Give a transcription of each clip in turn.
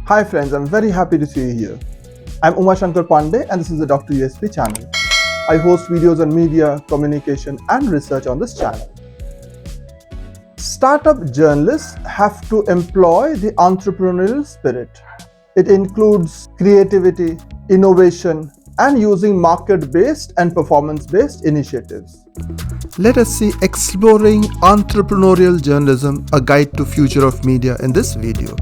Hi friends, I'm very happy to see you here. I'm Shankar Pandey and this is the Dr. USP channel. I host videos on media, communication and research on this channel. Startup journalists have to employ the entrepreneurial spirit. It includes creativity, innovation and using market-based and performance-based initiatives. Let us see Exploring Entrepreneurial Journalism, a guide to future of media in this video.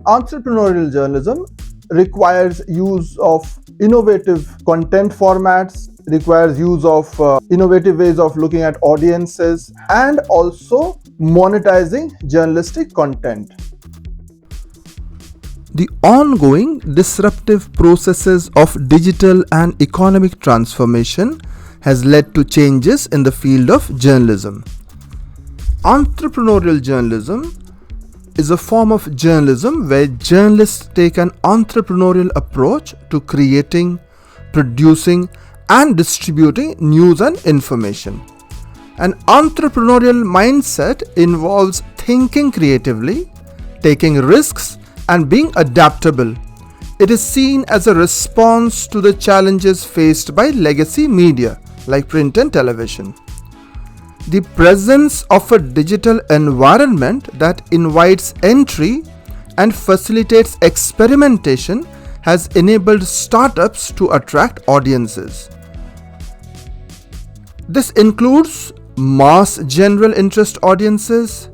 Entrepreneurial journalism requires use of innovative content formats, requires use of innovative ways of looking at audiences and also monetizing journalistic content. The ongoing disruptive processes of digital and economic transformation has led to changes in the field of journalism. Entrepreneurial journalism is a form of journalism where journalists take an entrepreneurial approach to creating, producing and distributing news and information. An entrepreneurial mindset involves thinking creatively, taking risks and being adaptable. It is seen as a response to the challenges faced by legacy media like print and television. The presence of a digital environment that invites entry and facilitates experimentation has enabled startups to attract audiences. This includes mass general interest audiences,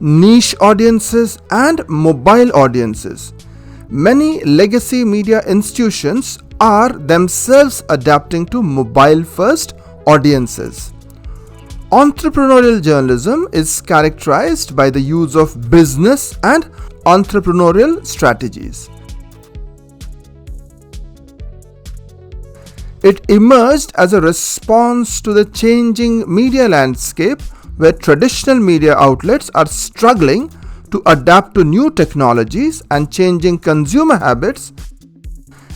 niche audiences, and mobile audiences. Many legacy media institutions are themselves adapting to mobile-first audiences. Entrepreneurial journalism is characterized by the use of business and entrepreneurial strategies. It emerged as a response to the changing media landscape where traditional media outlets are struggling to adapt to new technologies and changing consumer habits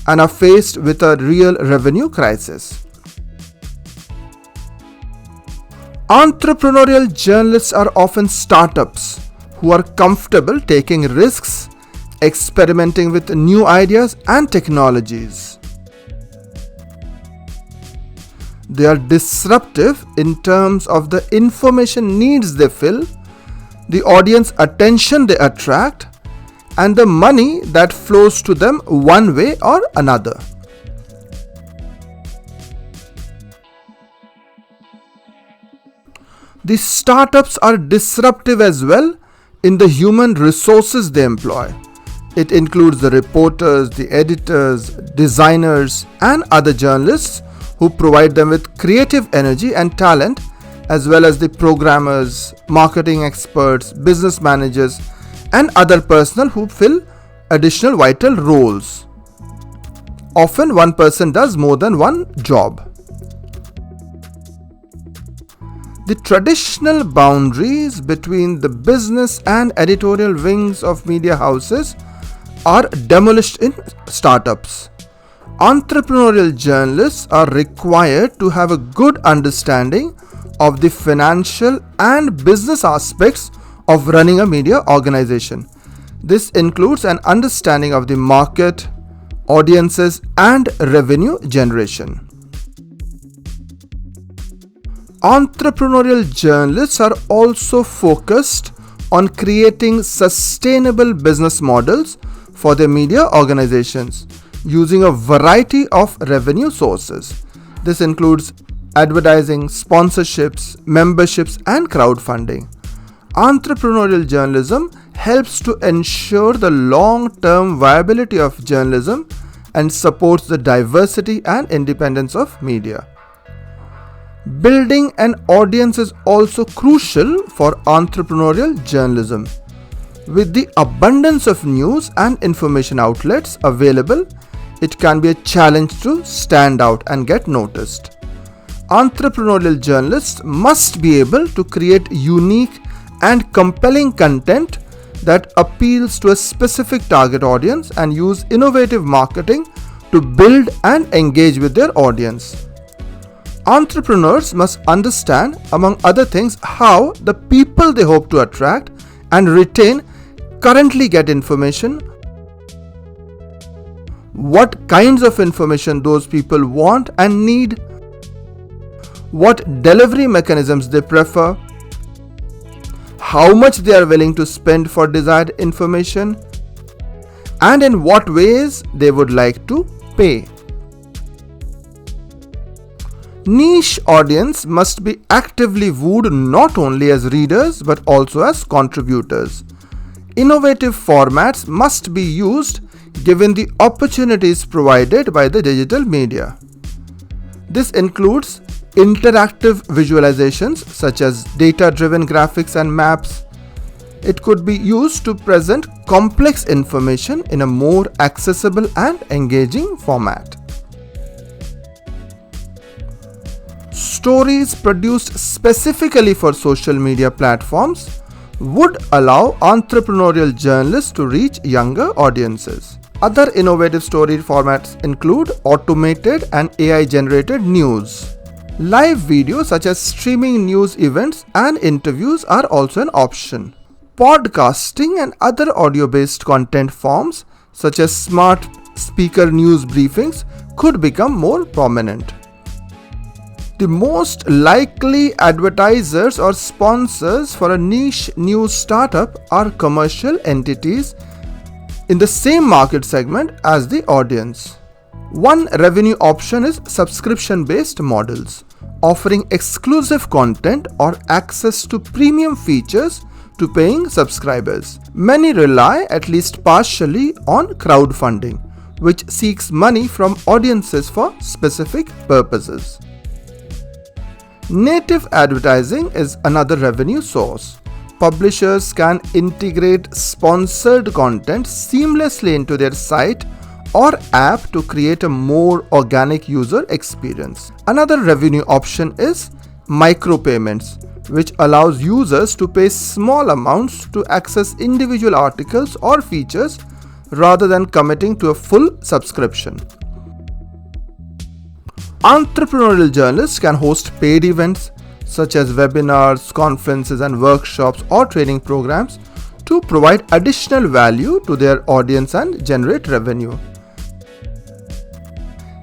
and are faced with a real revenue crisis. Entrepreneurial journalists are often startups who are comfortable taking risks, experimenting with new ideas and technologies. They are disruptive in terms of the information needs they fill, the audience attention they attract, and the money that flows to them one way or another. These startups are disruptive as well in the human resources they employ. It includes the reporters, the editors, designers, and other journalists who provide them with creative energy and talent, as well as the programmers, marketing experts, business managers, and other personnel who fill additional vital roles. Often one person does more than one job. The traditional boundaries between the business and editorial wings of media houses are demolished in startups. Entrepreneurial journalists are required to have a good understanding of the financial and business aspects of running a media organization. This includes an understanding of the market, audiences, and revenue generation. Entrepreneurial journalists are also focused on creating sustainable business models for their media organizations using a variety of revenue sources. This includes advertising, sponsorships, memberships, and crowdfunding. Entrepreneurial journalism helps to ensure the long-term viability of journalism and supports the diversity and independence of media. Building an audience is also crucial for entrepreneurial journalism. With the abundance of news and information outlets available, it can be a challenge to stand out and get noticed. Entrepreneurial journalists must be able to create unique and compelling content that appeals to a specific target audience and use innovative marketing to build and engage with their audience. Entrepreneurs must understand, among other things, how the people they hope to attract and retain currently get information, what kinds of information those people want and need, what delivery mechanisms they prefer, how much they are willing to spend for desired information, and in what ways they would like to pay. Niche audience must be actively wooed not only as readers but also as contributors. Innovative formats must be used given the opportunities provided by the digital media. This includes interactive visualizations such as data-driven graphics and maps. It could be used to present complex information in a more accessible and engaging format. Stories produced specifically for social media platforms would allow entrepreneurial journalists to reach younger audiences. Other innovative story formats include automated and AI-generated news. Live videos such as streaming news events and interviews are also an option. Podcasting and other audio-based content forms such as smart speaker news briefings could become more prominent. The most likely advertisers or sponsors for a niche news startup are commercial entities in the same market segment as the audience. One revenue option is subscription-based models, offering exclusive content or access to premium features to paying subscribers. Many rely, at least partially, on crowdfunding, which seeks money from audiences for specific purposes. Native advertising is another revenue source. Publishers can integrate sponsored content seamlessly into their site or app to create a more organic user experience. Another revenue option is micropayments, which allows users to pay small amounts to access individual articles or features rather than committing to a full subscription. Entrepreneurial journalists can host paid events such as webinars, conferences, and workshops or training programs to provide additional value to their audience and generate revenue.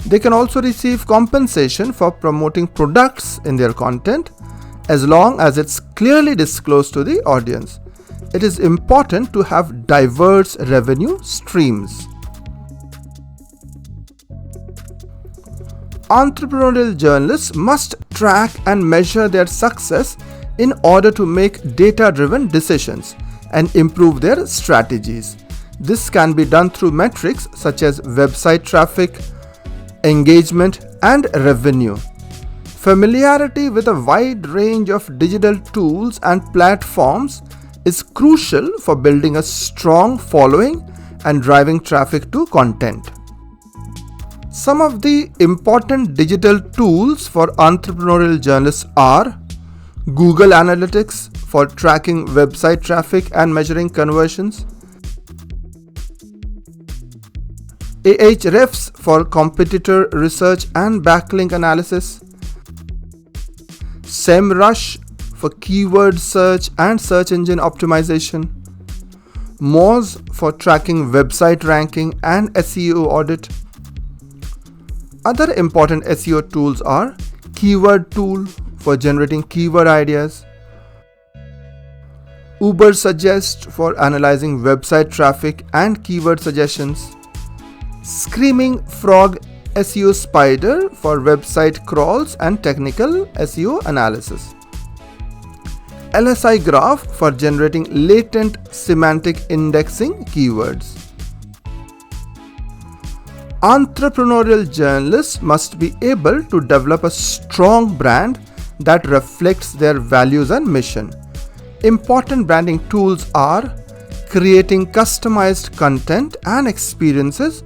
They can also receive compensation for promoting products in their content as long as it's clearly disclosed to the audience. It is important to have diverse revenue streams. Entrepreneurial journalists must track and measure their success in order to make data-driven decisions and improve their strategies. This can be done through metrics such as website traffic, engagement, and revenue. Familiarity with a wide range of digital tools and platforms is crucial for building a strong following and driving traffic to content. Some of the important digital tools for entrepreneurial journalists are Google Analytics for tracking website traffic and measuring conversions, Ahrefs for competitor research and backlink analysis, SEMrush for keyword search and search engine optimization, Moz for tracking website ranking and SEO audit. Other important SEO tools are Keyword Tool for generating keyword ideas, Ubersuggest for analyzing website traffic and keyword suggestions, Screaming Frog SEO Spider for website crawls and technical SEO analysis, LSI Graph for generating latent semantic indexing keywords. Entrepreneurial journalists must be able to develop a strong brand that reflects their values and mission. Important branding tools are creating customized content and experiences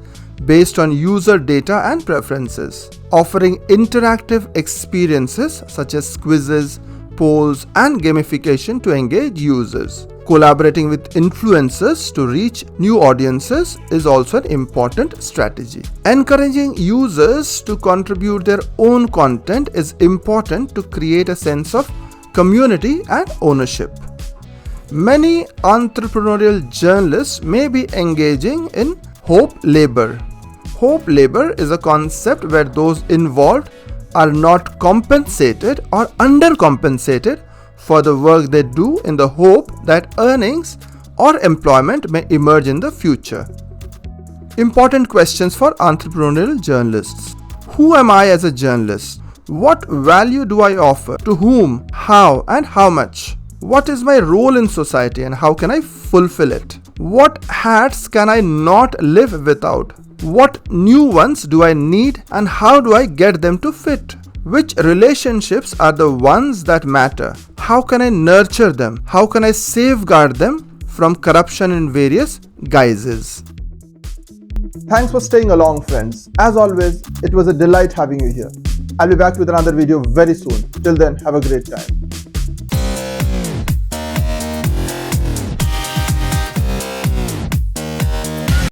based on user data and preferences, offering interactive experiences such as quizzes, polls, and gamification to engage users. Collaborating with influencers to reach new audiences is also an important strategy. Encouraging users to contribute their own content is important to create a sense of community and ownership. Many entrepreneurial journalists may be engaging in hope labor, Hope labor is a concept where those involved are not compensated or undercompensated for the work they do in the hope that earnings or employment may emerge in the future. Important questions for entrepreneurial journalists. Who am I as a journalist? What value do I offer? To whom? How? And how much? What is my role in society and how can I fulfill it? What hats can I not live without? What new ones do I need and how do I get them to fit? Which relationships are the ones that matter? How can I nurture them? How can I safeguard them from corruption in various guises? Thanks for staying along, friends. As always, it was a delight having you here. I'll be back with another video very soon. Till then, have a great time.